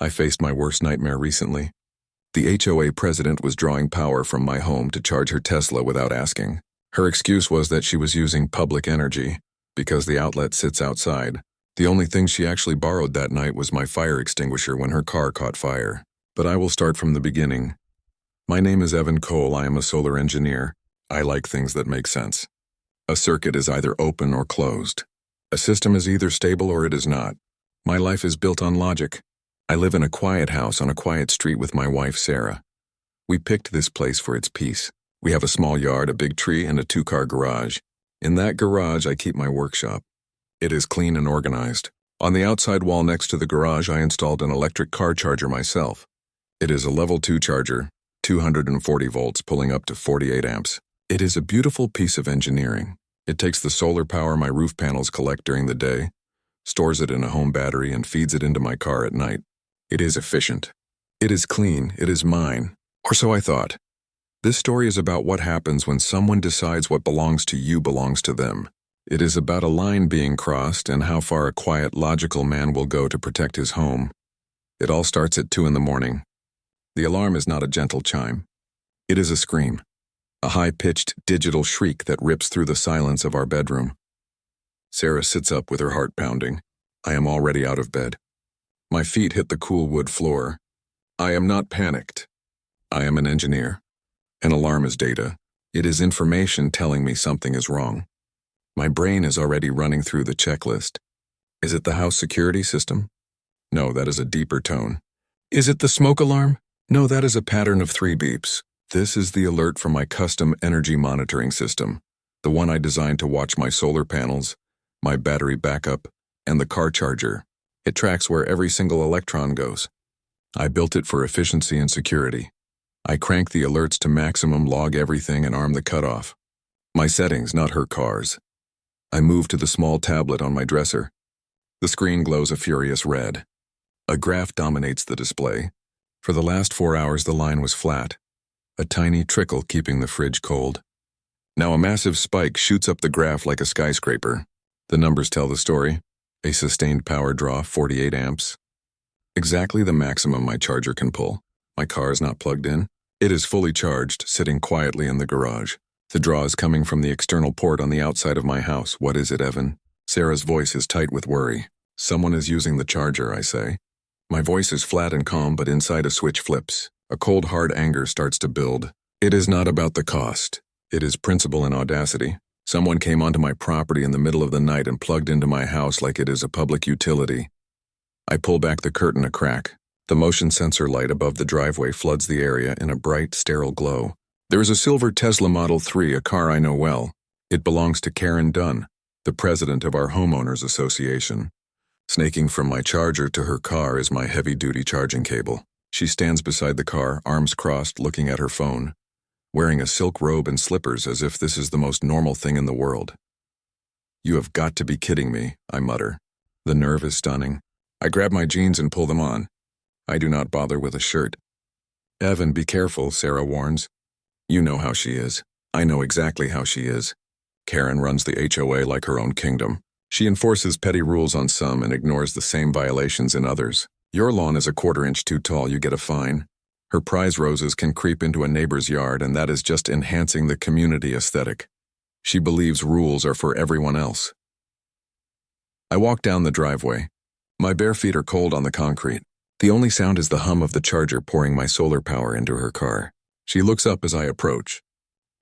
I faced my worst nightmare recently. The HOA president was drawing power from my home to charge her Tesla without asking. Her excuse was that she was using public energy, because the outlet sits outside. The only thing she actually borrowed that night was my fire extinguisher when her car caught fire. But I will start from the beginning. My name is Evan Cole. I am a solar engineer. I like things that make sense. A circuit is either open or closed. A system is either stable or it is not. My life is built on logic. I live in a quiet house on a quiet street with my wife, Sarah. We picked this place for its peace. We have a small yard, a big tree, and a 2-car garage. In that garage, I keep my workshop. It is clean and organized. On the outside wall next to the garage, I installed an electric car charger myself. It is a level 2 charger, 240 volts, pulling up to 48 amps. It is a beautiful piece of engineering. It takes the solar power my roof panels collect during the day, stores it in a home battery, and feeds it into my car at night. It is efficient. It is clean. It is mine. Or so I thought. This story is about what happens when someone decides what belongs to you belongs to them. It is about a line being crossed and how far a quiet, logical man will go to protect his home. It all starts at 2 in the morning. The alarm is not a gentle chime. It is a scream. A high-pitched digital shriek that rips through the silence of our bedroom. Sarah sits up with her heart pounding. I am already out of bed. My feet hit the cool wood floor. I am not panicked. I am an engineer. An alarm is data. It is information telling me something is wrong. My brain is already running through the checklist. Is it the house security system? No, that is a deeper tone. Is it the smoke alarm? No, that is a pattern of 3 beeps. This is the alert from my custom energy monitoring system, the one I designed to watch my solar panels, my battery backup, and the car charger. It tracks where every single electron goes. I built it for efficiency and security. I crank the alerts to maximum, log everything, and arm the cutoff. My settings, not her cars. I move to the small tablet on my dresser. The screen glows a furious red. A graph dominates the display. For the last 4 hours, the line was flat. A tiny trickle keeping the fridge cold. Now a massive spike shoots up the graph like a skyscraper. The numbers tell the story. A sustained power draw, 48 amps. Exactly the maximum my charger can pull. My car is not plugged in. It is fully charged, sitting quietly in the garage. The draw is coming from the external port on the outside of my house. What is it, Evan? Sarah's voice is tight with worry. Someone is using the charger, I say. My voice is flat and calm, but inside a switch flips. A cold, hard anger starts to build. It is not about the cost. It is principle and audacity. Someone came onto my property in the middle of the night and plugged into my house like it is a public utility. I pull back the curtain a crack. The motion sensor light above the driveway floods the area in a bright, sterile glow. There is a silver Tesla Model 3, a car I know well. It belongs to Karen Dunn, the president of our homeowners association. Snaking from my charger to her car is my heavy-duty charging cable. She stands beside the car, arms crossed, looking at her phone, wearing a silk robe and slippers as if this is the most normal thing in the world. You have got to be kidding me, I mutter. The nerve is stunning. I grab my jeans and pull them on. I do not bother with a shirt. Evan, be careful, Sarah warns. You know how she is. I know exactly how she is. Karen runs the HOA like her own kingdom. She enforces petty rules on some and ignores the same violations in others. Your lawn is a 1/4 inch too tall, you get a fine. Her prize roses can creep into a neighbor's yard, and that is just enhancing the community aesthetic. She believes rules are for everyone else. I walk down the driveway. My bare feet are cold on the concrete. The only sound is the hum of the charger pouring my solar power into her car. She looks up as I approach.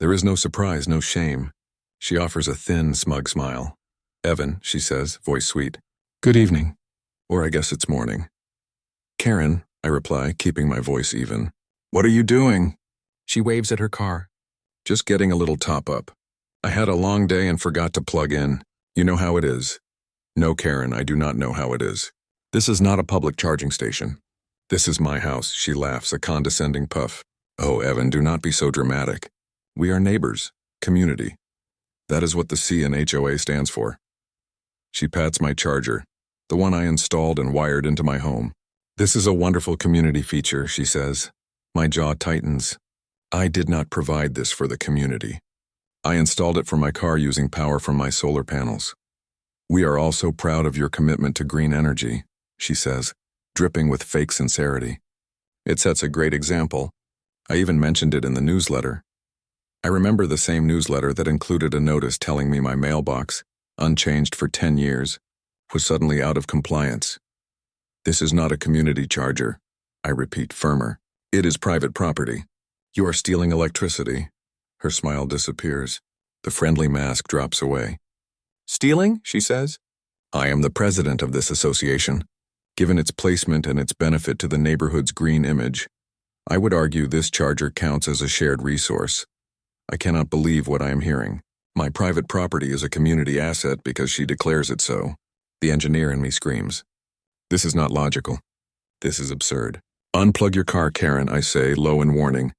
There is no surprise, no shame. She offers a thin, smug smile. Evan, she says, voice sweet. Good evening. Or I guess it's morning. Karen, I reply, keeping my voice even. What are you doing? She waves at her car. Just getting a little top up. I had a long day and forgot to plug in. You know how it is. No, Karen, I do not know how it is. This is not a public charging station. This is my house, she laughs, a condescending puff. Oh, Evan, do not be so dramatic. We are neighbors, community. That is what the C in HOA stands for. She pats my charger, the one I installed and wired into my home. This is a wonderful community feature, she says. My jaw tightens. I did not provide this for the community. I installed it for my car using power from my solar panels. We are also proud of your commitment to green energy, she says. dripping with fake sincerity. It sets a great example. I even mentioned it in the newsletter. I remember the same newsletter that included a notice telling me my mailbox, unchanged for 10 years, was suddenly out of compliance. This is not a community charger. I repeat firmer. It is private property. You are stealing electricity. Her smile disappears. The friendly mask drops away. Stealing? She says. I am the president of this association. Given its placement and its benefit to the neighborhood's green image, I would argue this charger counts as a shared resource. I cannot believe what I am hearing. My private property is a community asset because she declares it so. The engineer in me screams. This is not logical. This is absurd. Unplug your car, Karen, I say, low in warning.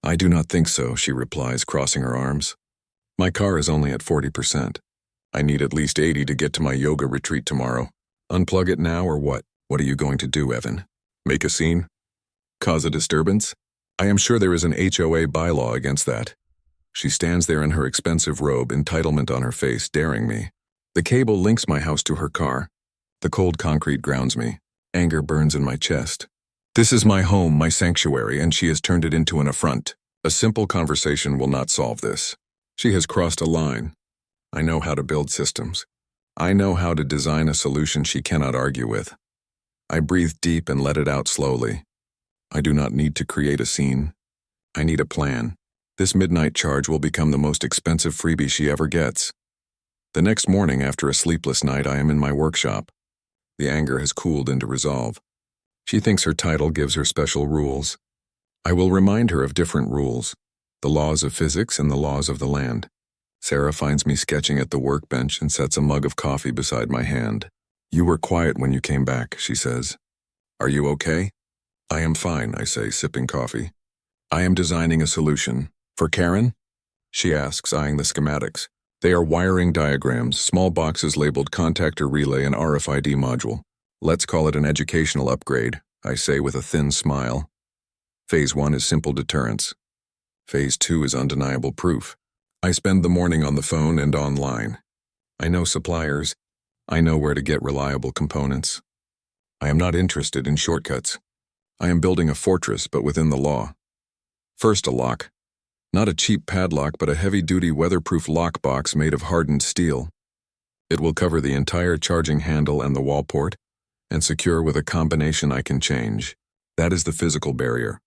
I do not think so, she replies, crossing her arms. My car is only at 40%. I need at least 80 to get to my yoga retreat tomorrow. Unplug it now or what? What are you going to do, Evan? Make a scene? Cause a disturbance? I am sure there is an HOA bylaw against that. She stands there in her expensive robe, entitlement on her face, daring me. The cable links my house to her car. The cold concrete grounds me. Anger burns in my chest. This is my home, my sanctuary, and she has turned it into an affront. A simple conversation will not solve this. She has crossed a line. I know how to build systems. I know how to design a solution she cannot argue with. I breathe deep and let it out slowly. I do not need to create a scene. I need a plan. This midnight charge will become the most expensive freebie she ever gets. The next morning, after a sleepless night, I am in my workshop. The anger has cooled into resolve. She thinks her title gives her special rules. I will remind her of different rules, the laws of physics and the laws of the land. Sarah finds me sketching at the workbench and sets a mug of coffee beside my hand. You were quiet when you came back, she says. Are you okay? I am fine, I say, sipping coffee. I am designing a solution. For Karen? She asks, eyeing the schematics. They are wiring diagrams, small boxes labeled contactor relay and RFID module. Let's call it an educational upgrade, I say with a thin smile. Phase 1 is simple deterrence. Phase 2 is undeniable proof. I spend the morning on the phone and online. I know suppliers. I know where to get reliable components. I am not interested in shortcuts. I am building a fortress, but within the law. First, a lock. Not a cheap padlock, but a heavy-duty weatherproof lockbox made of hardened steel. It will cover the entire charging handle and the wall port, and secure with a combination I can change. That is the physical barrier.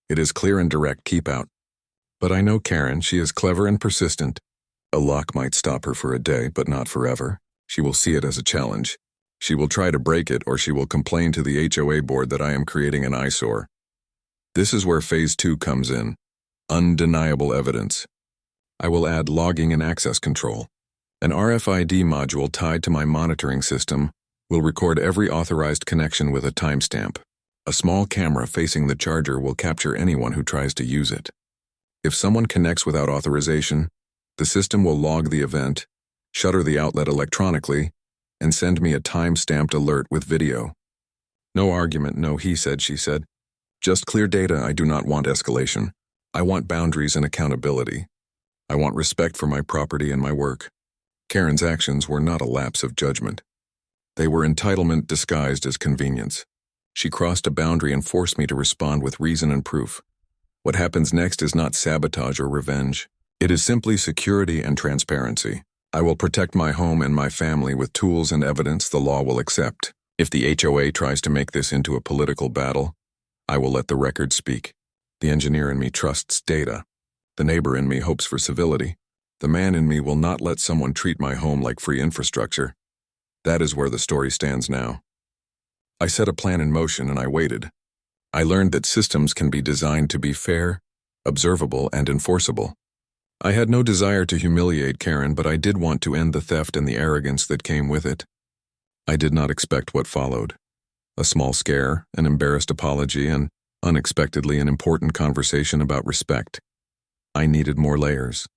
It is clear and direct, keep out. But I know Karen, she is clever and persistent. A lock might stop her for a day, but not forever. She will see it as a challenge. She will try to break it, or she will complain to the HOA board that I am creating an eyesore. This is where Phase 2 comes in. Undeniable evidence. I will add logging and access control. An RFID module tied to my monitoring system will record every authorized connection with a timestamp. A small camera facing the charger will capture anyone who tries to use it. If someone connects without authorization, the system will log the event, shutter the outlet electronically, and send me a time-stamped alert with video. No argument, no he said, she said. Just clear data. I do not want escalation. I want boundaries and accountability. I want respect for my property and my work. Karen's actions were not a lapse of judgment. They were entitlement disguised as convenience. She crossed a boundary and forced me to respond with reason and proof. What happens next is not sabotage or revenge. It is simply security and transparency. I will protect my home and my family with tools and evidence the law will accept. If the HOA tries to make this into a political battle, I will let the record speak. The engineer in me trusts data. The neighbor in me hopes for civility. The man in me will not let someone treat my home like free infrastructure. That is where the story stands now. I set a plan in motion and I waited. I learned that systems can be designed to be fair, observable, and enforceable. I had no desire to humiliate Karen, but I did want to end the theft and the arrogance that came with it. I did not expect what followed. A small scare, an embarrassed apology, and, unexpectedly, an important conversation about respect. I needed more layers.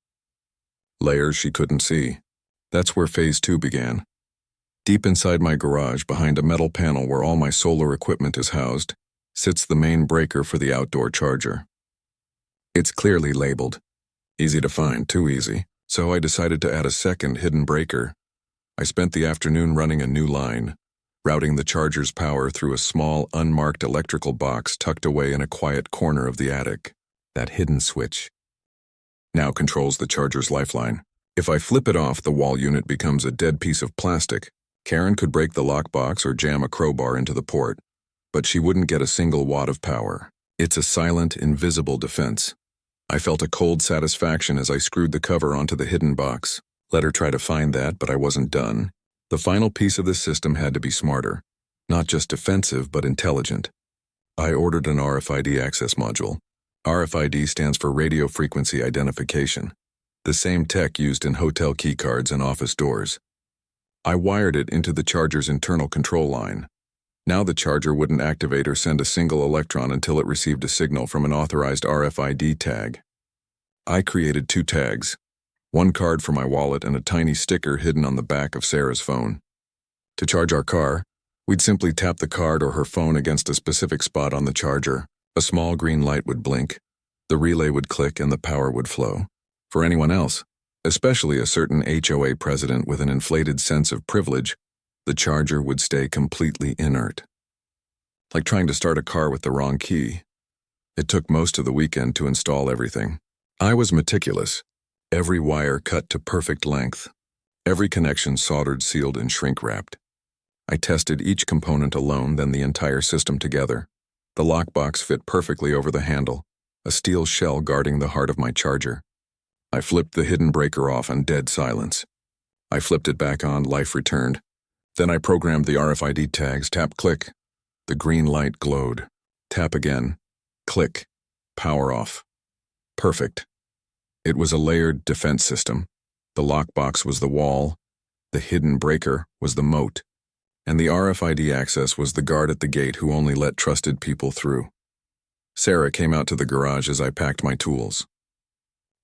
Layers she couldn't see. That's where Phase 2 began. Deep inside my garage, behind a metal panel where all my solar equipment is housed, sits the main breaker for the outdoor charger. It's clearly labeled. Easy to find, too easy, so I decided to add a second hidden breaker. I spent the afternoon running a new line, routing the charger's power through a small, unmarked electrical box tucked away in a quiet corner of the attic. That hidden switch now controls the charger's lifeline. If I flip it off, the wall unit becomes a dead piece of plastic. Karen could break the lockbox or jam a crowbar into the port, but she wouldn't get a single watt of power. It's a silent, invisible defense. I felt a cold satisfaction as I screwed the cover onto the hidden box. Let her try to find that, but I wasn't done. The final piece of this system had to be smarter. Not just defensive, but intelligent. I ordered an RFID access module. RFID stands for radio frequency identification, the same tech used in hotel keycards and office doors. I wired it into the charger's internal control line. Now the charger wouldn't activate or send a single electron until it received a signal from an authorized RFID tag. I created 2 tags, one card for my wallet and a tiny sticker hidden on the back of Sarah's phone. To charge our car, we'd simply tap the card or her phone against a specific spot on the charger. A small green light would blink, the relay would click, and the power would flow. For anyone else, especially a certain HOA president with an inflated sense of privilege, the charger would stay completely inert. Like trying to start a car with the wrong key. It took most of the weekend to install everything. I was meticulous. Every wire cut to perfect length. Every connection soldered, sealed, and shrink-wrapped. I tested each component alone, then the entire system together. The lockbox fit perfectly over the handle, a steel shell guarding the heart of my charger. I flipped the hidden breaker off in dead silence. I flipped it back on, life returned. Then I programmed the RFID tags, tap, click. The green light glowed. Tap again. Click. Power off. Perfect. It was a layered defense system. The lockbox was the wall, the hidden breaker was the moat, and the RFID access was the guard at the gate who only let trusted people through. Sarah came out to the garage as I packed my tools.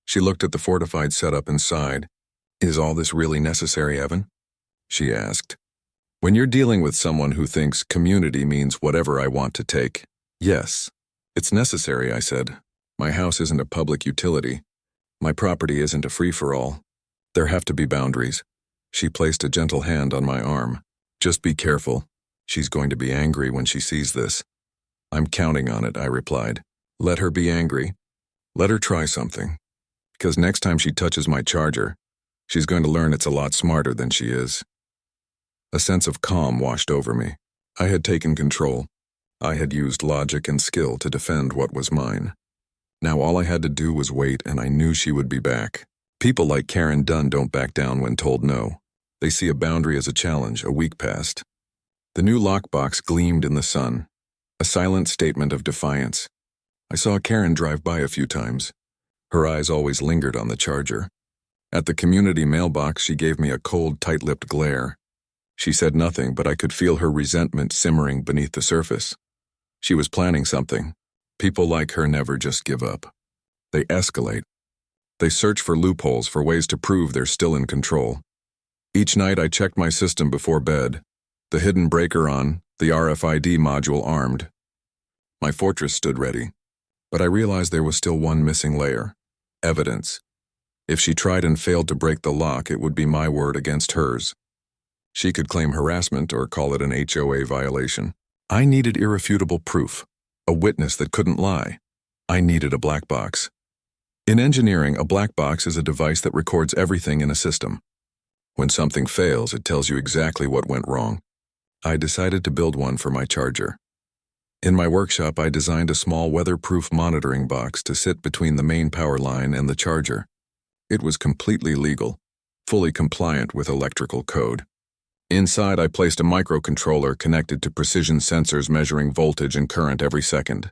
She looked at the fortified setup and sighed. "Is all this really necessary, Evan?" she asked. "When you're dealing with someone who thinks community means whatever I want to take." "Yes, it's necessary," I said. "My house isn't a public utility. My property isn't a free-for-all. There have to be boundaries." She placed a gentle hand on my arm. "Just be careful. She's going to be angry when she sees this." "I'm counting on it," I replied. "Let her be angry. Let her try something. Because next time she touches my charger, she's going to learn it's a lot smarter than she is." A sense of calm washed over me. I had taken control. I had used logic and skill to defend what was mine. Now all I had to do was wait, and I knew she would be back. People like Karen Dunn don't back down when told no. They see a boundary as a challenge. A week passed. The new lockbox gleamed in the sun, a silent statement of defiance. I saw Karen drive by a few times. Her eyes always lingered on the charger. At the community mailbox, she gave me a cold, tight-lipped glare. She said nothing, but I could feel her resentment simmering beneath the surface. She was planning something. People like her never just give up. They escalate. They search for loopholes, for ways to prove they're still in control. Each night I checked my system before bed, the hidden breaker on, the RFID module armed. My fortress stood ready, but I realized there was still one missing layer: evidence. If she tried and failed to break the lock, it would be my word against hers. She could claim harassment or call it an HOA violation. I needed irrefutable proof, a witness that couldn't lie. I needed a black box. In engineering, a black box is a device that records everything in a system. When something fails, it tells you exactly what went wrong. I decided to build one for my charger. In my workshop, I designed a small weatherproof monitoring box to sit between the main power line and the charger. It was completely legal, fully compliant with electrical code. Inside, I placed a microcontroller connected to precision sensors measuring voltage and current every second.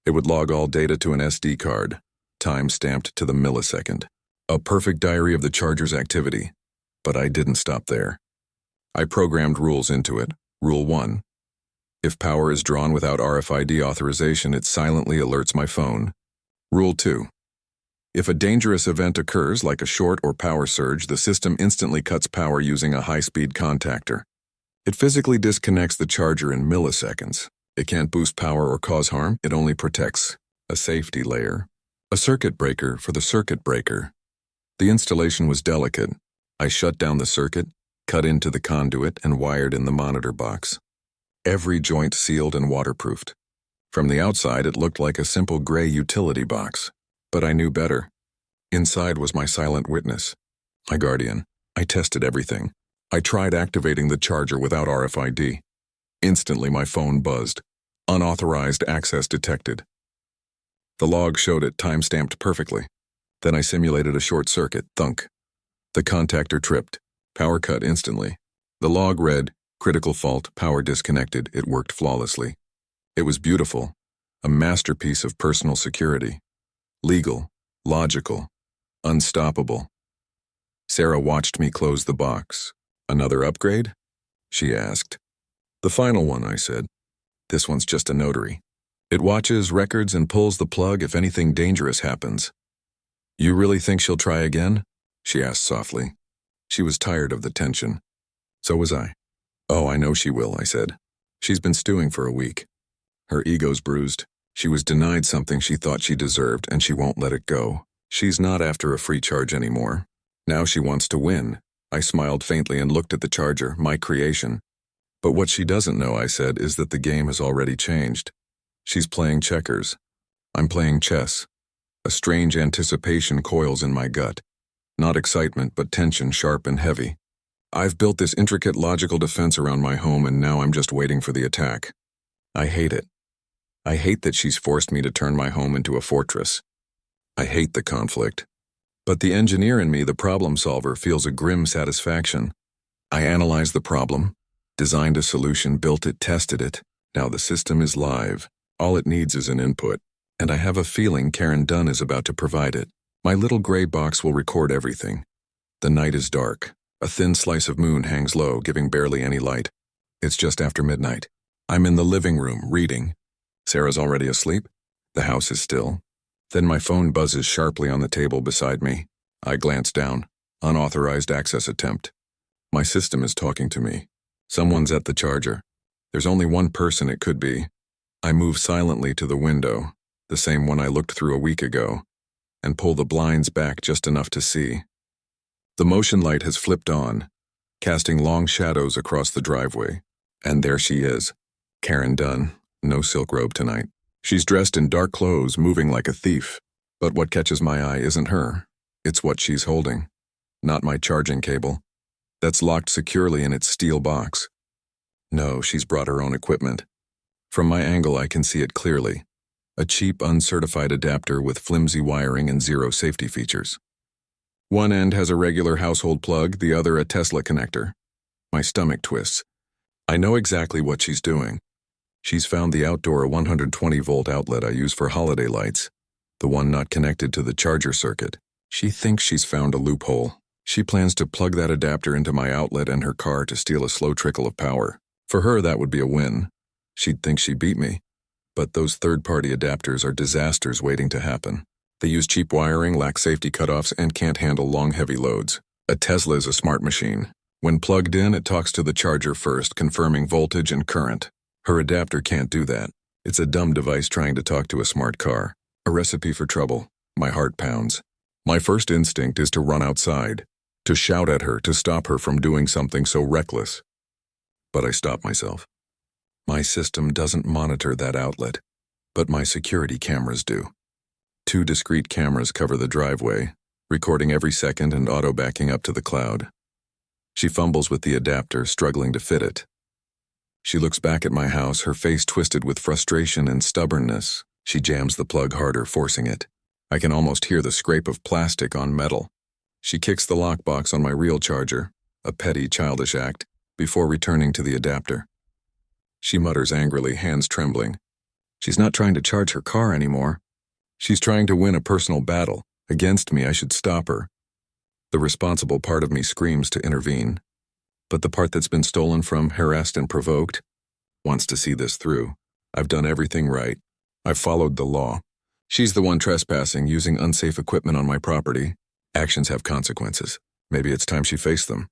It would log all data to an SD card, time-stamped to the millisecond. A perfect diary of the charger's activity. But I didn't stop there. I programmed rules into it. Rule 1. If power is drawn without RFID authorization, it silently alerts my phone. Rule 2. If a dangerous event occurs, like a short or power surge, the system instantly cuts power using a high-speed contactor. It physically disconnects the charger in milliseconds. It can't boost power or cause harm, it only protects. A safety layer. A circuit breaker for the circuit breaker. The installation was delicate. I shut down the circuit, cut into the conduit and wired in the monitor box. Every joint sealed and waterproofed. From the outside, it looked like a simple gray utility box. But I knew better. Inside was my silent witness, my guardian. I tested everything. I tried activating the charger without RFID. Instantly, my phone buzzed. Unauthorized access detected. The log showed it time-stamped perfectly. Then I simulated a short circuit, thunk. The contactor tripped. Power cut instantly. The log read, critical fault, power disconnected. It worked flawlessly. It was beautiful. A masterpiece of personal security. Legal, logical, unstoppable. Sarah watched me close the box. Another upgrade? She asked. The final one, I said. This one's just a notary. It watches records and pulls the plug if anything dangerous happens. You really think she'll try again? She asked softly. She was tired of the tension. So was I. Oh, I know she will, I said. She's been stewing for a week. Her ego's bruised. She was denied something she thought she deserved, and she won't let it go. She's not after a free charge anymore. Now she wants to win. I smiled faintly and looked at the charger, my creation. But what she doesn't know, I said, is that the game has already changed. She's playing checkers. I'm playing chess. A strange anticipation coils in my gut. Not excitement, but tension, sharp and heavy. I've built this intricate logical defense around my home, and now I'm just waiting for the attack. I hate it. I hate that she's forced me to turn my home into a fortress. I hate the conflict. But the engineer in me, the problem solver, feels a grim satisfaction. I analyzed the problem, designed a solution, built it, tested it. Now the system is live. All it needs is an input. And I have a feeling Karen Dunn is about to provide it. My little gray box will record everything. The night is dark. A thin slice of moon hangs low, giving barely any light. It's just after midnight. I'm in the living room, reading. Sarah's already asleep. The house is still. Then my phone buzzes sharply on the table beside me. I glance down. Unauthorized access attempt. My system is talking to me. Someone's at the charger. There's only one person it could be. I move silently to the window, the same one I looked through a week ago, and pull the blinds back just enough to see. The motion light has flipped on, casting long shadows across the driveway. And there she is. Karen Dunn. No silk robe tonight. She's dressed in dark clothes, moving like a thief. But what catches my eye isn't her. It's what she's holding. Not my charging cable. That's locked securely in its steel box. No, she's brought her own equipment. From my angle, I can see it clearly. A cheap, uncertified adapter with flimsy wiring and zero safety features. One end has a regular household plug, the other a Tesla connector. My stomach twists. I know exactly what she's doing. She's found the outdoor 120-volt outlet I use for holiday lights, the one not connected to the charger circuit. She thinks she's found a loophole. She plans to plug that adapter into my outlet and her car to steal a slow trickle of power. For her, that would be a win. She'd think she beat me. But those third-party adapters are disasters waiting to happen. They use cheap wiring, lack safety cutoffs, and can't handle long, heavy loads. A Tesla is a smart machine. When plugged in, it talks to the charger first, confirming voltage and current. Her adapter can't do that. It's a dumb device trying to talk to a smart car. A recipe for trouble. My heart pounds. My first instinct is to run outside, to shout at her, to stop her from doing something so reckless. But I stop myself. My system doesn't monitor that outlet, but my security cameras do. 2 discrete cameras cover the driveway, recording every second and auto-backing up to the cloud. She fumbles with the adapter, struggling to fit it. She looks back at my house, her face twisted with frustration and stubbornness. She jams the plug harder, forcing it. I can almost hear the scrape of plastic on metal. She kicks the lockbox on my real charger, a petty, childish act, before returning to the adapter. She mutters angrily, hands trembling. She's not trying to charge her car anymore. She's trying to win a personal battle. Against me, I should stop her. The responsible part of me screams to intervene. But the part that's been stolen from, harassed and provoked, wants to see this through. I've done everything right. I've followed the law. She's the one trespassing, using unsafe equipment on my property. Actions have consequences. Maybe it's time she faced them.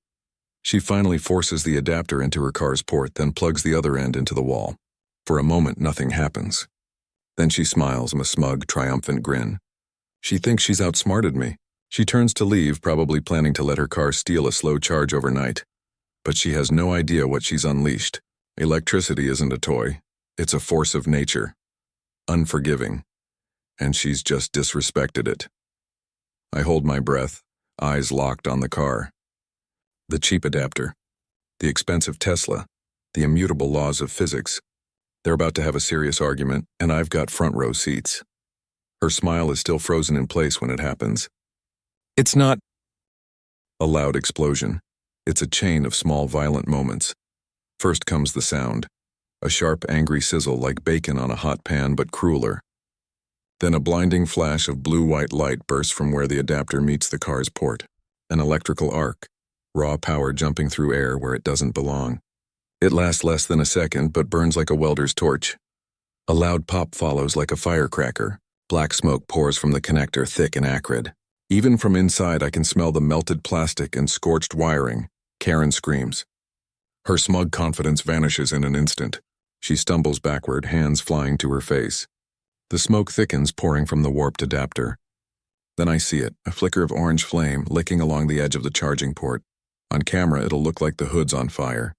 She finally forces the adapter into her car's port, then plugs the other end into the wall. For a moment, nothing happens. Then she smiles, a smug, triumphant grin. She thinks she's outsmarted me. She turns to leave, probably planning to let her car steal a slow charge overnight. But she has no idea what she's unleashed. Electricity isn't a toy. It's a force of nature. Unforgiving. And she's just disrespected it. I hold my breath, eyes locked on the car. The cheap adapter. The expensive Tesla. The immutable laws of physics. They're about to have a serious argument, and I've got front row seats. Her smile is still frozen in place when it happens. It's not a loud explosion. It's a chain of small violent moments. First comes the sound. A sharp, angry sizzle like bacon on a hot pan, but crueler. Then a blinding flash of blue-white light bursts from where the adapter meets the car's port. An electrical arc. Raw power jumping through air where it doesn't belong. It lasts less than a second, but burns like a welder's torch. A loud pop follows like a firecracker. Black smoke pours from the connector, thick and acrid. Even from inside, I can smell the melted plastic and scorched wiring. Karen screams. Her smug confidence vanishes in an instant. She stumbles backward, hands flying to her face. The smoke thickens, pouring from the warped adapter. Then I see it, a flicker of orange flame licking along the edge of the charging port. On camera, it'll look like the hood's on fire.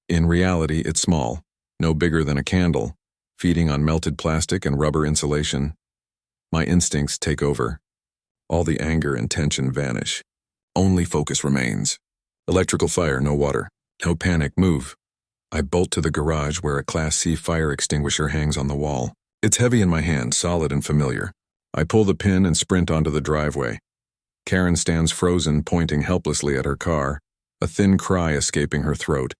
In reality, it's small, no bigger than a candle, feeding on melted plastic and rubber insulation. My instincts take over. All the anger and tension vanish. Only focus remains. Electrical fire, no water. No panic, move. I bolt to the garage where a Class C fire extinguisher hangs on the wall. It's heavy in my hand, solid and familiar. I pull the pin and sprint onto the driveway. Karen stands frozen, pointing helplessly at her car, a thin cry escaping her throat.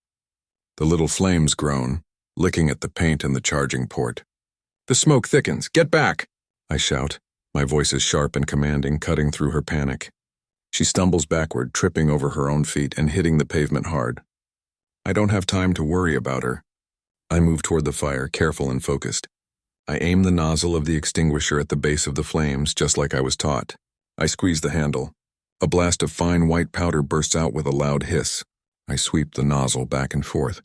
The little flames groan, licking at the paint and the charging port. The smoke thickens. Get back! I shout. My voice is sharp and commanding, cutting through her panic. She stumbles backward, tripping over her own feet and hitting the pavement hard. I don't have time to worry about her. I move toward the fire, careful and focused. I aim the nozzle of the extinguisher at the base of the flames, just like I was taught. I squeeze the handle. A blast of fine white powder bursts out with a loud hiss. I sweep the nozzle back and forth.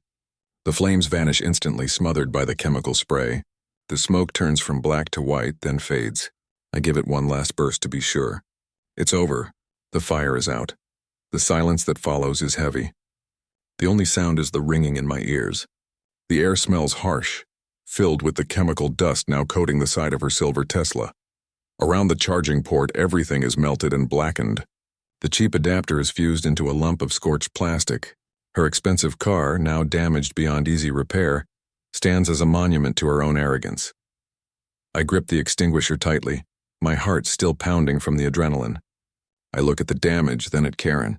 The flames vanish instantly, smothered by the chemical spray. The smoke turns from black to white, then fades. I give it one last burst to be sure. It's over. The fire is out. The silence that follows is heavy. The only sound is the ringing in my ears. The air smells harsh, filled with the chemical dust now coating the side of her silver Tesla. Around the charging port, everything is melted and blackened. The cheap adapter is fused into a lump of scorched plastic. Her expensive car, now damaged beyond easy repair, stands as a monument to her own arrogance. I grip the extinguisher tightly, my heart still pounding from the adrenaline. I look at the damage, then at Karen.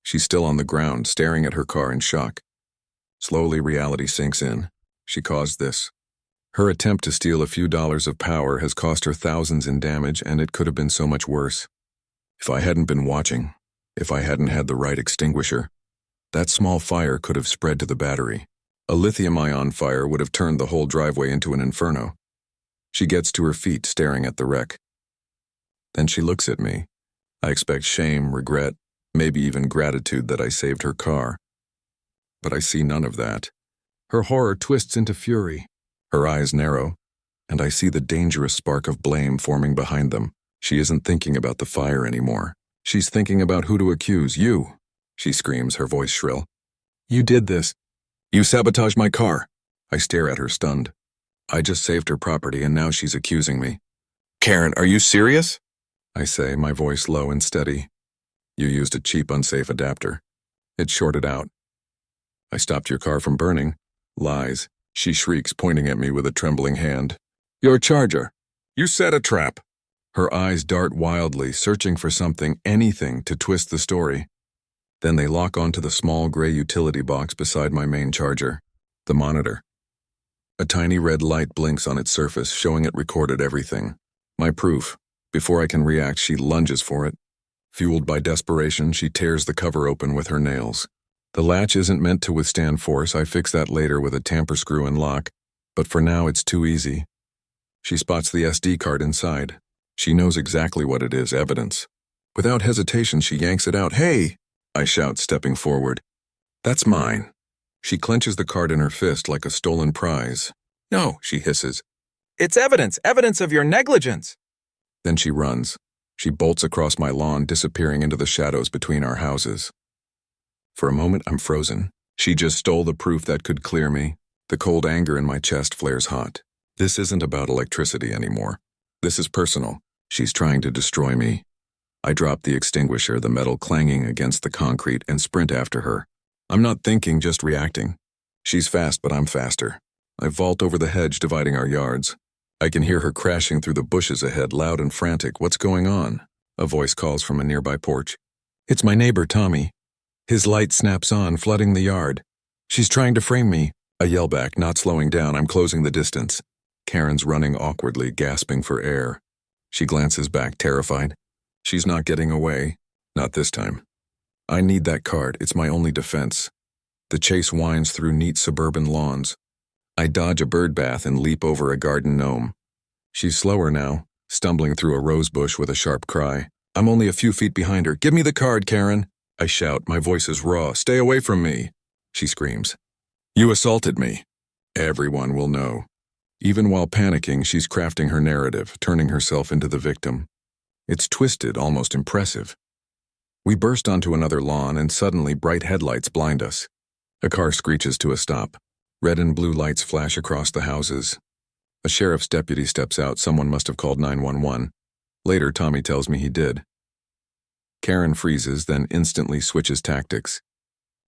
She's still on the ground, staring at her car in shock. Slowly, reality sinks in. She caused this. Her attempt to steal a few dollars of power has cost her thousands in damage, and it could have been so much worse. If I hadn't been watching, if I hadn't had the right extinguisher, that small fire could have spread to the battery. A lithium-ion fire would have turned the whole driveway into an inferno. She gets to her feet, staring at the wreck. Then she looks at me. I expect shame, regret, maybe even gratitude that I saved her car. But I see none of that. Her horror twists into fury. Her eyes narrow, and I see the dangerous spark of blame forming behind them. She isn't thinking about the fire anymore. She's thinking about who to accuse. You, she screams, her voice shrill. You did this. You sabotaged my car. I stare at her, stunned. I just saved her property, and now she's accusing me. Karen, are you serious? I say, my voice low and steady. You used a cheap, unsafe adapter. It shorted out. I stopped your car from burning. Lies. She shrieks, pointing at me with a trembling hand. Your charger. You set a trap. Her eyes dart wildly, searching for something, anything, to twist the story. Then they lock onto the small gray utility box beside my main charger, the monitor. A tiny red light blinks on its surface, showing it recorded everything. My proof. Before I can react, she lunges for it. Fueled by desperation, she tears the cover open with her nails. The latch isn't meant to withstand force. I fix that later with a tamper screw and lock, but for now it's too easy. She spots the SD card inside. She knows exactly what it is, evidence. Without hesitation, she yanks it out. Hey! I shout, stepping forward. That's mine. She clenches the card in her fist like a stolen prize. No, she hisses. It's evidence of your negligence. Then she runs. She bolts across my lawn, disappearing into the shadows between our houses. For a moment, I'm frozen. She just stole the proof that could clear me. The cold anger in my chest flares hot. This isn't about electricity anymore. This is personal. She's trying to destroy me. I drop the extinguisher, the metal clanging against the concrete, and sprint after her. I'm not thinking, just reacting. She's fast, but I'm faster. I vault over the hedge dividing our yards. I can hear her crashing through the bushes ahead, loud and frantic. What's going on? A voice calls from a nearby porch. It's my neighbor, Tommy. His light snaps on, flooding the yard. She's trying to frame me. I yell back, not slowing down. I'm closing the distance. Karen's running awkwardly, gasping for air. She glances back, terrified. She's not getting away. Not this time. I need that card. It's my only defense. The chase winds through neat suburban lawns. I dodge a bird bath and leap over a garden gnome. She's slower now, stumbling through a rose bush with a sharp cry. I'm only a few feet behind her. Give me the card, Karen. I shout, my voice is raw. Stay away from me. She screams. You assaulted me. Everyone will know. Even while panicking, she's crafting her narrative, turning herself into the victim. It's twisted, almost impressive. We burst onto another lawn, and suddenly bright headlights blind us. A car screeches to a stop. Red and blue lights flash across the houses. A sheriff's deputy steps out. Someone must have called 911. Later, Tommy tells me he did. Karen freezes, then instantly switches tactics.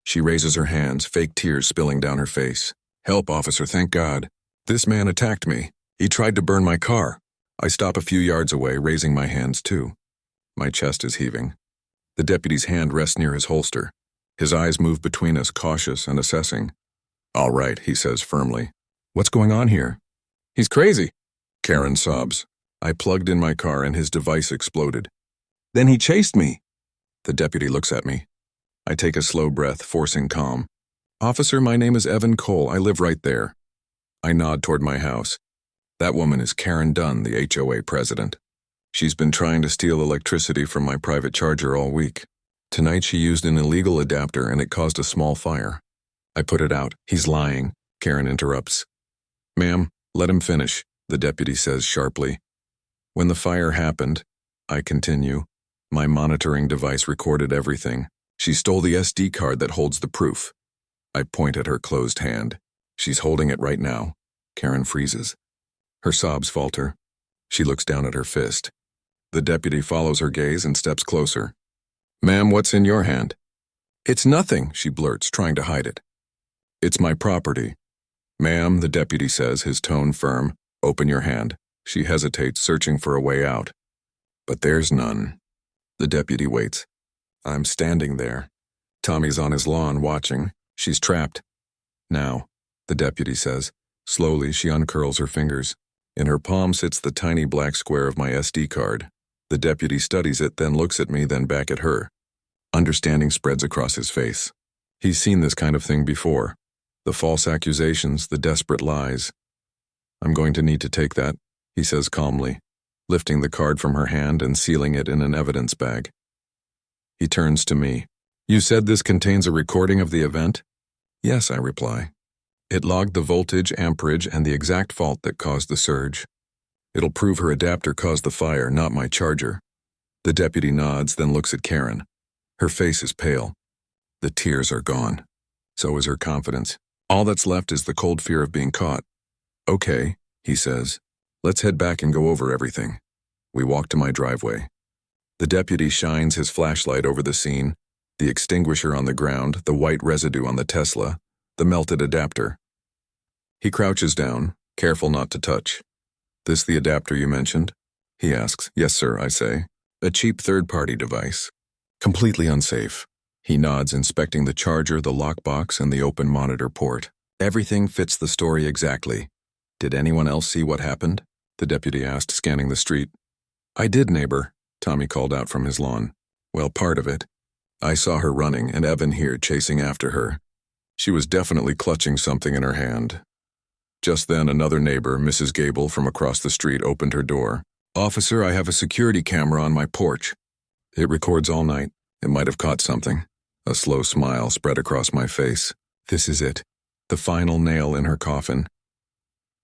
She raises her hands, fake tears spilling down her face. Help, officer, thank God. This man attacked me. He tried to burn my car. I stop a few yards away, raising my hands too. My chest is heaving. The deputy's hand rests near his holster. His eyes move between us, cautious and assessing. All right, he says firmly. What's going on here? He's crazy. Karen sobs. I plugged in my car and his device exploded. Then he chased me. The deputy looks at me. I take a slow breath, forcing calm. Officer, my name is Evan Cole. I live right there. I nod toward my house. That woman is Karen Dunn, the HOA president. She's been trying to steal electricity from my private charger all week. Tonight she used an illegal adapter and it caused a small fire. I put it out. He's lying. Karen interrupts. Ma'am, let him finish, the deputy says sharply. When the fire happened, I continue, my monitoring device recorded everything. She stole the SD card that holds the proof. I point at her closed hand. She's holding it right now. Karen freezes. Her sobs falter. She looks down at her fist. The deputy follows her gaze and steps closer. Ma'am, what's in your hand? It's nothing, she blurts, trying to hide it. It's my property. Ma'am, the deputy says, his tone firm. Open your hand. She hesitates, searching for a way out. But there's none. The deputy waits. I'm standing there. Tommy's on his lawn, watching. She's trapped. Now, the deputy says. Slowly, she uncurls her fingers. In her palm sits the tiny black square of my SD card. The deputy studies it, then looks at me, then back at her. Understanding spreads across his face. He's seen this kind of thing before. The false accusations, the desperate lies. I'm going to need to take that, he says calmly, lifting the card from her hand and sealing it in an evidence bag. He turns to me. You said this contains a recording of the event? Yes, I reply. It logged the voltage, amperage, and the exact fault that caused the surge. It'll prove her adapter caused the fire, not my charger. The deputy nods, then looks at Karen. Her face is pale. The tears are gone. So is her confidence. All that's left is the cold fear of being caught. Okay, he says. Let's head back and go over everything. We walk to my driveway. The deputy shines his flashlight over the scene, the extinguisher on the ground, the white residue on the Tesla, the melted adapter. He crouches down, careful not to touch. This the adapter you mentioned? He asks. Yes, sir, I say. A cheap third-party device. Completely unsafe. He nods, inspecting the charger, the lockbox, and the open monitor port. Everything fits the story exactly. Did anyone else see what happened? The deputy asked, scanning the street. I did, neighbor, Tommy called out from his lawn. Well, part of it. I saw her running, and Evan here chasing after her. She was definitely clutching something in her hand. Just then, another neighbor, Mrs. Gable, from across the street, opened her door. Officer, I have a security camera on my porch. It records all night. It might have caught something. A slow smile spread across my face. This is it. The final nail in her coffin.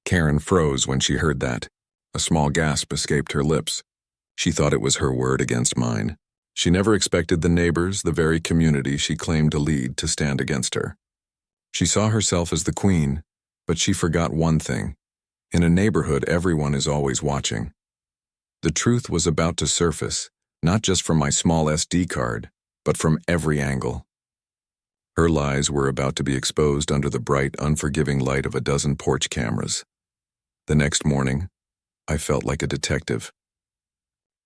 Karen froze when she heard that. A small gasp escaped her lips. She thought it was her word against mine. She never expected the neighbors, the very community she claimed to lead, to stand against her. She saw herself as the queen, but she forgot one thing. In a neighborhood, everyone is always watching. The truth was about to surface, not just from my small SD card, but from every angle. Her lies were about to be exposed under the bright, unforgiving light of a dozen porch cameras. The next morning, I felt like a detective.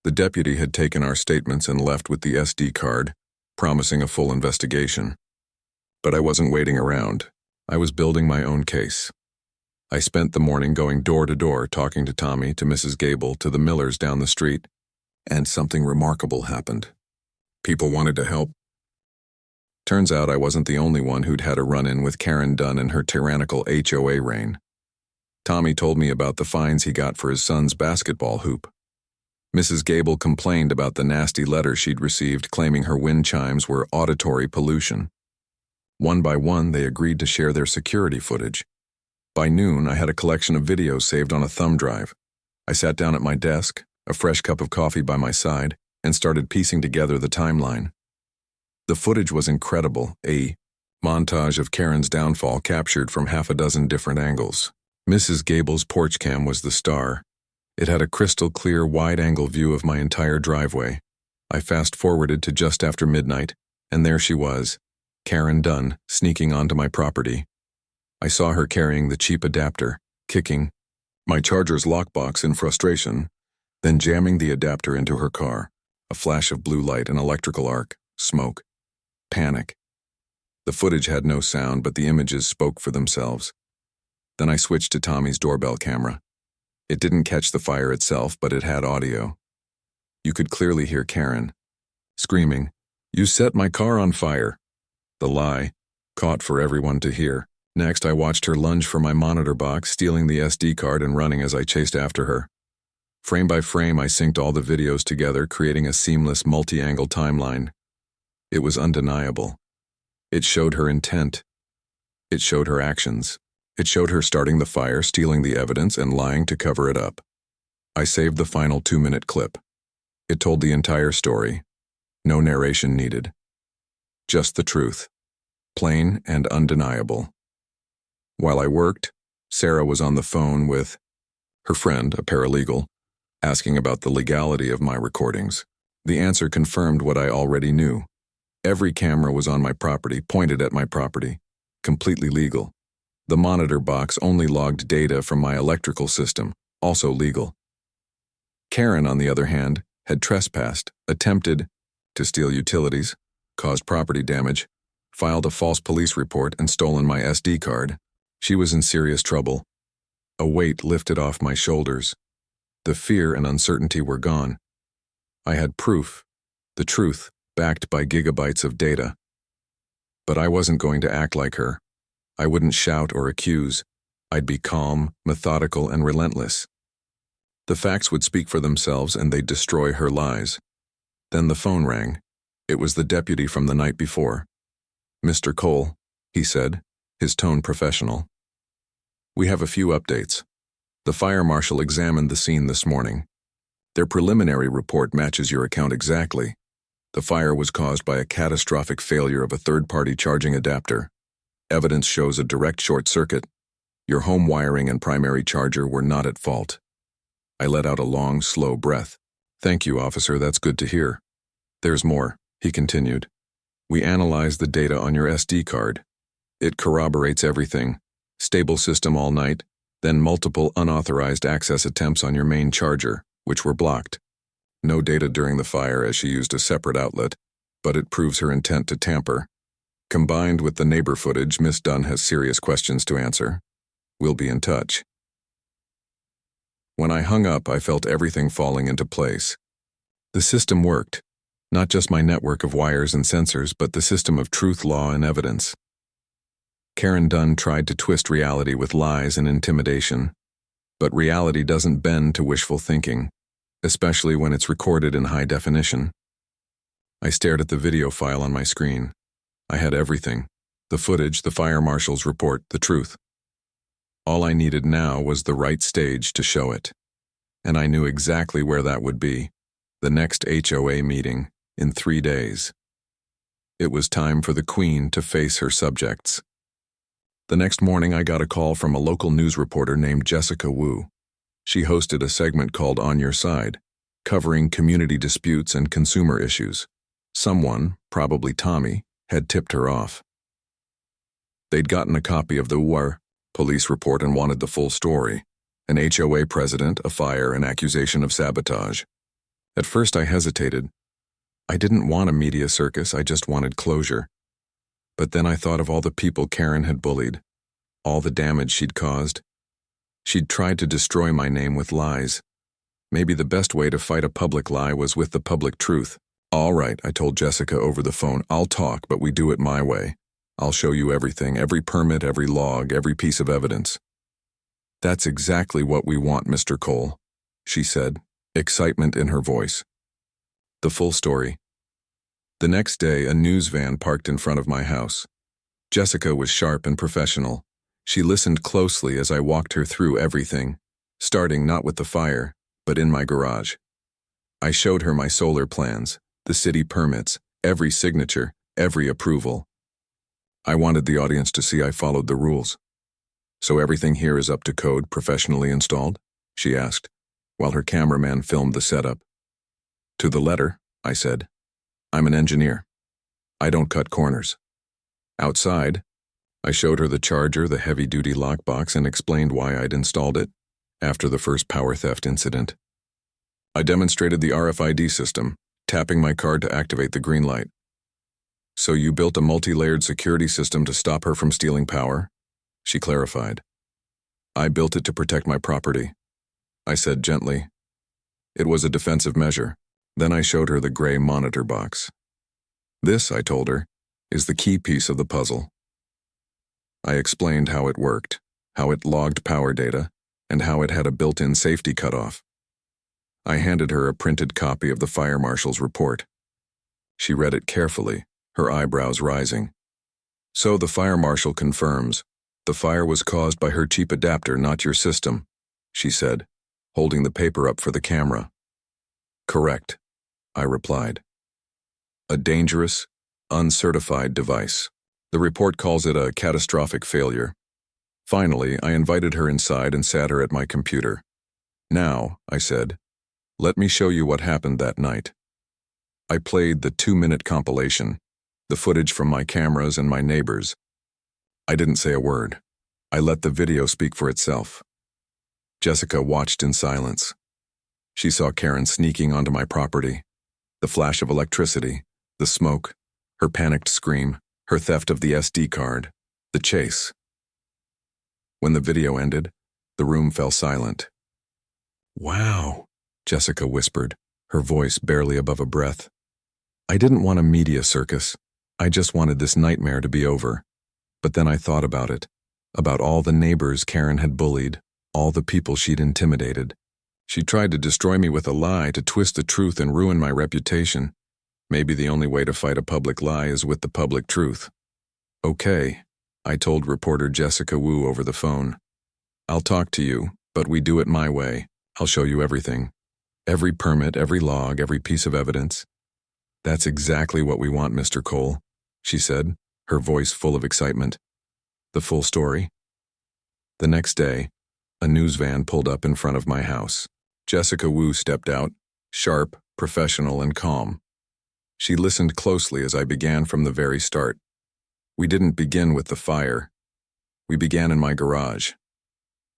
The deputy had taken our statements and left with the SD card, promising a full investigation. But I wasn't waiting around. I was building my own case. I spent the morning going door to door, talking to Tommy, to Mrs. Gable, to the Millers down the street, and something remarkable happened. People wanted to help. Turns out I wasn't the only one who'd had a run-in with Karen Dunn and her tyrannical HOA reign. Tommy told me about the fines he got for his son's basketball hoop. Mrs. Gable complained about the nasty letter she'd received claiming her wind chimes were auditory pollution. One by one, they agreed to share their security footage. By noon, I had a collection of videos saved on a thumb drive. I sat down at my desk, a fresh cup of coffee by my side, and started piecing together the timeline. The footage was incredible, a montage of Karen's downfall captured from half a dozen different angles. Mrs. Gable's porch cam was the star. It had a crystal-clear, wide-angle view of my entire driveway. I fast-forwarded to just after midnight, and there she was, Karen Dunn, sneaking onto my property. I saw her carrying the cheap adapter, kicking my charger's lockbox in frustration, then jamming the adapter into her car. A flash of blue light, an electrical arc, smoke, panic. The footage had no sound, but the images spoke for themselves. Then I switched to Tommy's doorbell camera. It didn't catch the fire itself, but it had audio. You could clearly hear Karen screaming, "You set my car on fire." The lie, caught for everyone to hear. Next, I watched her lunge for my monitor box, stealing the SD card and running as I chased after her. Frame by frame, I synced all the videos together, creating a seamless multi-angle timeline. It was undeniable. It showed her intent. It showed her actions. It showed her starting the fire, stealing the evidence, and lying to cover it up. I saved the final 2-minute clip. It told the entire story. No narration needed. Just the truth. Plain and undeniable. While I worked, Sarah was on the phone with her friend, a paralegal, asking about the legality of my recordings. The answer confirmed what I already knew. Every camera was on my property, pointed at my property. Completely legal. The monitor box only logged data from my electrical system, also legal. Karen, on the other hand, had trespassed, attempted to steal utilities, caused property damage, filed a false police report, and stolen my SD card. She was in serious trouble. A weight lifted off my shoulders. The fear and uncertainty were gone. I had proof, the truth, backed by gigabytes of data. But I wasn't going to act like her. I wouldn't shout or accuse. I'd be calm, methodical, and relentless. The facts would speak for themselves, and they'd destroy her lies. Then the phone rang. It was the deputy from the night before. "Mr. Cole," he said, his tone professional. "We have a few updates. The fire marshal examined the scene this morning. Their preliminary report matches your account exactly. The fire was caused by a catastrophic failure of a third-party charging adapter. Evidence shows a direct short circuit. Your home wiring and primary charger were not at fault." I let out a long, slow breath. "Thank you, officer, that's good to hear." "There's more," he continued. "We analyzed the data on your SD card. It corroborates everything. Stable system all night, then multiple unauthorized access attempts on your main charger, which were blocked. No data during the fire as she used a separate outlet, but it proves her intent to tamper. Combined with the neighbor footage, Miss Dunn has serious questions to answer. We'll be in touch." When I hung up, I felt everything falling into place. The system worked. Not just my network of wires and sensors, but the system of truth, law, and evidence. Karen Dunn tried to twist reality with lies and intimidation. But reality doesn't bend to wishful thinking, especially when it's recorded in high definition. I stared at the video file on my screen. I had everything. The footage, the fire marshal's report, the truth. All I needed now was the right stage to show it. And I knew exactly where that would be. The next HOA meeting, in 3 days. It was time for the Queen to face her subjects. The next morning, I got a call from a local news reporter named Jessica Wu. She hosted a segment called On Your Side, covering community disputes and consumer issues. Someone, probably Tommy, had tipped her off. They'd gotten a copy of the WAR police report and wanted the full story: an HOA president, a fire, an accusation of sabotage. At first I hesitated. I didn't want a media circus, I just wanted closure. But then I thought of all the people Karen had bullied, all the damage she'd caused. She'd tried to destroy my name with lies. Maybe the best way to fight a public lie was with the public truth. All right, I told Jessica over the phone, I'll talk, but we do it my way. I'll show you everything, every permit, every log, every piece of evidence. That's exactly what we want, Mr. Cole, she said, excitement in her voice. The full story. The next day, a news van parked in front of my house. Jessica was sharp and professional. She listened closely as I walked her through everything, starting not with the fire, but in my garage. I showed her my solar plans, the city permits, every signature, every approval. I wanted the audience to see I followed the rules. So everything here is up to code, professionally installed? She asked, while her cameraman filmed the setup. To the letter, I said. I'm an engineer. I don't cut corners. Outside, I showed her the charger, the heavy-duty lockbox, and explained why I'd installed it after the first power theft incident. I demonstrated the RFID system, tapping my card to activate the green light. So you built a multi-layered security system to stop her from stealing power? She clarified. I built it to protect my property, I said gently. It was a defensive measure. Then I showed her the gray monitor box. This, I told her, is the key piece of the puzzle. I explained how it worked, how it logged power data, and how it had a built-in safety cutoff. I handed her a printed copy of the fire marshal's report. She read it carefully, her eyebrows rising. So the fire marshal confirms, the fire was caused by her cheap adapter, not your system, she said, holding the paper up for the camera. Correct, I replied. A dangerous, uncertified device. The report calls it a catastrophic failure. Finally, I invited her inside and sat her at my computer. Now, I said, let me show you what happened that night. I played the 2-minute compilation, the footage from my cameras and my neighbors. I didn't say a word. I let the video speak for itself. Jessica watched in silence. She saw Karen sneaking onto my property, the flash of electricity, the smoke, her panicked scream, her theft of the SD card, the chase. When the video ended, the room fell silent. Wow, Jessica whispered, her voice barely above a breath. I didn't want a media circus. I just wanted this nightmare to be over. But then I thought about it, about all the neighbors Karen had bullied, all the people she'd intimidated. She tried to destroy me with a lie, to twist the truth and ruin my reputation. Maybe the only way to fight a public lie is with the public truth. Okay, I told reporter Jessica Wu over the phone. I'll talk to you, but we do it my way. I'll show you everything. Every permit, every log, every piece of evidence. That's exactly what we want, Mr. Cole, she said, her voice full of excitement. The full story? The next day, a news van pulled up in front of my house. Jessica Wu stepped out, sharp, professional, and calm. She listened closely as I began from the very start. We didn't begin with the fire. We began in my garage.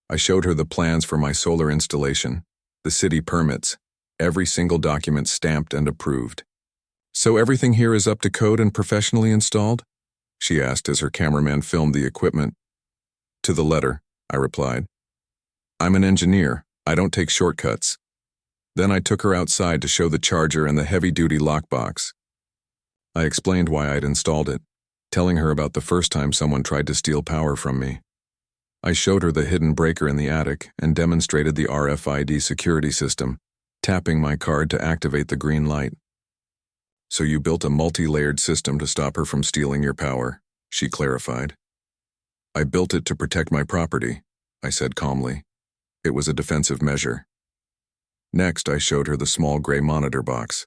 I showed her the plans for my solar installation, the city permits, every single document stamped and approved. So everything here is up to code and professionally installed? She asked as her cameraman filmed the equipment. To the letter, I replied. I'm an engineer. I don't take shortcuts. Then I took her outside to show the charger and the heavy-duty lockbox. I explained why I'd installed it, telling her about the first time someone tried to steal power from me. I showed her the hidden breaker in the attic and demonstrated the RFID security system, tapping my card to activate the green light. So you built a multi-layered system to stop her from stealing your power, she clarified. I built it to protect my property, I said calmly. It was a defensive measure. Next, I showed her the small gray monitor box.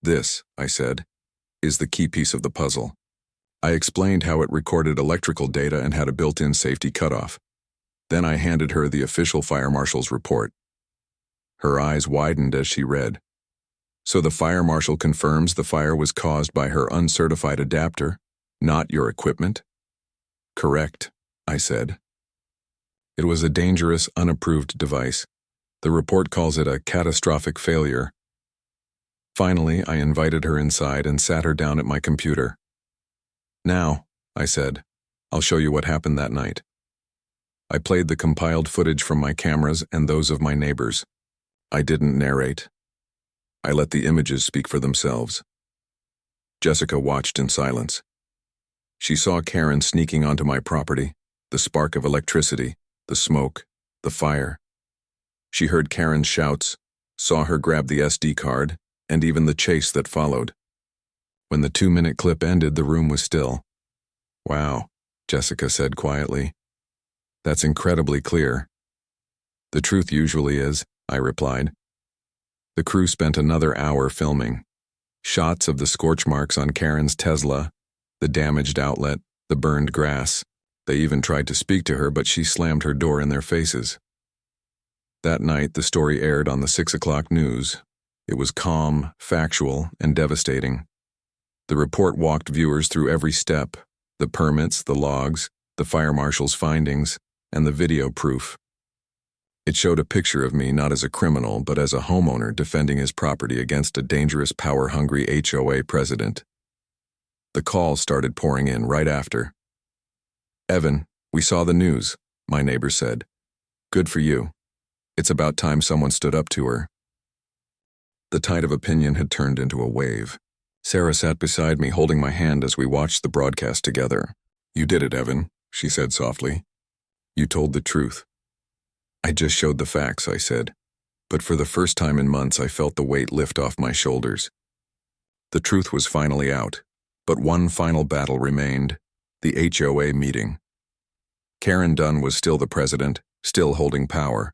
This, I said, is the key piece of the puzzle. I explained how it recorded electrical data and had a built-in safety cutoff. Then I handed her the official fire marshal's report. Her eyes widened as she read. So the fire marshal confirms the fire was caused by her uncertified adapter, not your equipment? Correct, I said. It was a dangerous, unapproved device. The report calls it a catastrophic failure. Finally, I invited her inside and sat her down at my computer. Now, I said, I'll show you what happened that night. I played the compiled footage from my cameras and those of my neighbors. I didn't narrate. I let the images speak for themselves. Jessica watched in silence. She saw Karen sneaking onto my property, the spark of electricity, the smoke, the fire. She heard Karen's shouts, saw her grab the SD card, and even the chase that followed. When the 2-minute clip ended, the room was still. Wow, Jessica said quietly. That's incredibly clear. The truth usually is, I replied. The crew spent another hour filming. Shots of the scorch marks on Karen's Tesla, the damaged outlet, the burned grass. They even tried to speak to her, but she slammed her door in their faces. That night, the story aired on the 6 o'clock news. It was calm, factual, and devastating. The report walked viewers through every step, the permits, the logs, the fire marshal's findings, and the video proof. It showed a picture of me not as a criminal, but as a homeowner defending his property against a dangerous, power-hungry HOA president. The calls started pouring in right after. Evan, we saw the news, my neighbor said. Good for you. It's about time someone stood up to her. The tide of opinion had turned into a wave. Sarah sat beside me, holding my hand as we watched the broadcast together. You did it, Evan, she said softly. You told the truth. I just showed the facts, I said. But for the first time in months, I felt the weight lift off my shoulders. The truth was finally out, but one final battle remained, the HOA meeting. Karen Dunn was still the president, still holding power.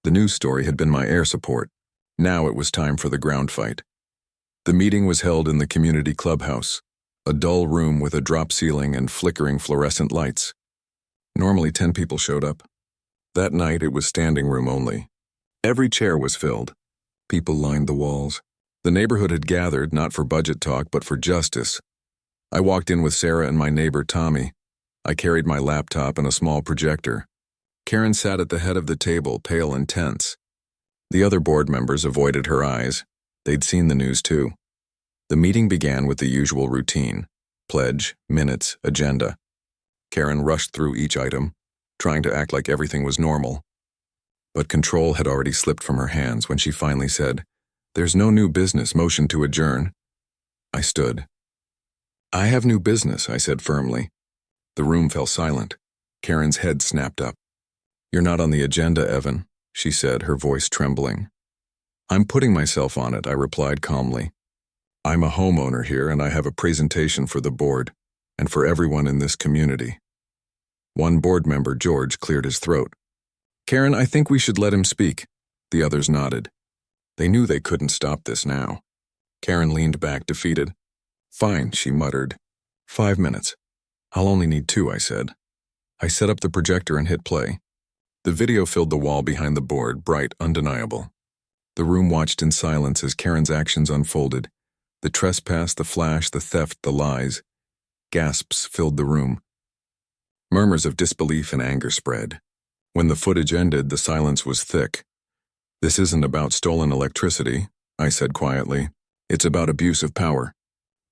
The news story had been my air support. Now it was time for the ground fight. The meeting was held in the community clubhouse, a dull room with a drop ceiling and flickering fluorescent lights. Normally 10 people showed up. That night it was standing room only. Every chair was filled. People lined the walls. The neighborhood had gathered not for budget talk but for justice. I walked in with Sarah and my neighbor Tommy. I carried my laptop and a small projector. Karen sat at the head of the table, pale and tense. The other board members avoided her eyes. They'd seen the news too. The meeting began with the usual routine: pledge, minutes, agenda. Karen rushed through each item, trying to act like everything was normal. But control had already slipped from her hands when she finally said, "There's no new business, motion to adjourn." I stood. "I have new business," I said firmly. The room fell silent. Karen's head snapped up. "You're not on the agenda, Evan," she said, her voice trembling. "I'm putting myself on it," I replied calmly. "I'm a homeowner here and I have a presentation for the board and for everyone in this community." One board member, George, cleared his throat. "Karen, I think we should let him speak." The others nodded. They knew they couldn't stop this now. Karen leaned back, defeated. "Fine," she muttered. 5 minutes. "I'll only need 2, I said. I set up the projector and hit play. The video filled the wall behind the board, bright, undeniable. The room watched in silence as Karen's actions unfolded. The trespass, the flash, the theft, the lies. Gasps filled the room. Murmurs of disbelief and anger spread. When the footage ended, the silence was thick. "This isn't about stolen electricity," I said quietly. "It's about abuse of power.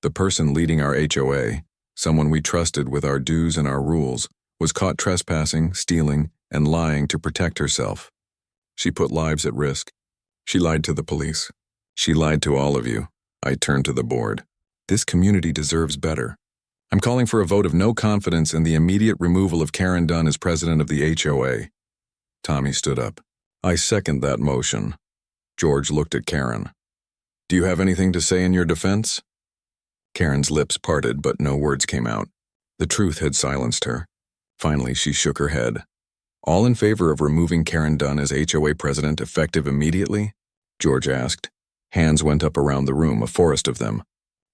The person leading our HOA, someone we trusted with our dues and our rules, was caught trespassing, stealing, and lying to protect herself. She put lives at risk. She lied to the police. She lied to all of you." I turned to the board. "This community deserves better. I'm calling for a vote of no confidence in the immediate removal of Karen Dunn as president of the HOA. Tommy stood up. "I second that motion." George looked at Karen. "Do you have anything to say in your defense?" Karen's lips parted, but no words came out. The truth had silenced her. Finally, she shook her head. "All in favor of removing Karen Dunn as HOA president effective immediately?" George asked. Hands went up around the room, a forest of them.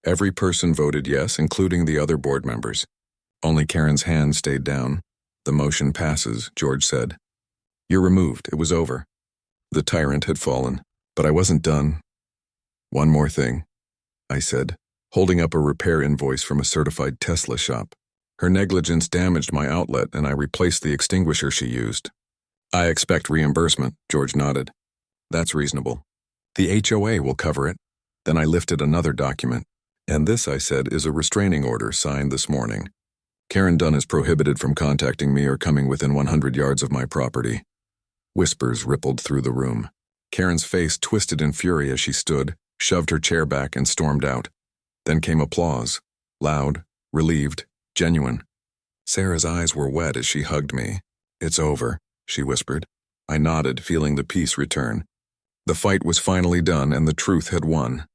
Every person voted yes, including the other board members. Only Karen's hand stayed down. The motion passes, George said. You're removed. It was over. The tyrant had fallen, but I wasn't done. One more thing, I said, holding up a repair invoice from a certified Tesla shop. Her negligence damaged my outlet, and I replaced the extinguisher she used. I expect reimbursement, George nodded. That's reasonable. The HOA will cover it. Then I lifted another document. And this, I said, is a restraining order signed this morning. Karen Dunn is prohibited from contacting me or coming within 100 yards of my property. Whispers rippled through the room. Karen's face twisted in fury as she stood, shoved her chair back, and stormed out. Then came applause. Loud, relieved, genuine. Sarah's eyes were wet as she hugged me. It's over, she whispered. I nodded, feeling the peace return. The fight was finally done, and the truth had won.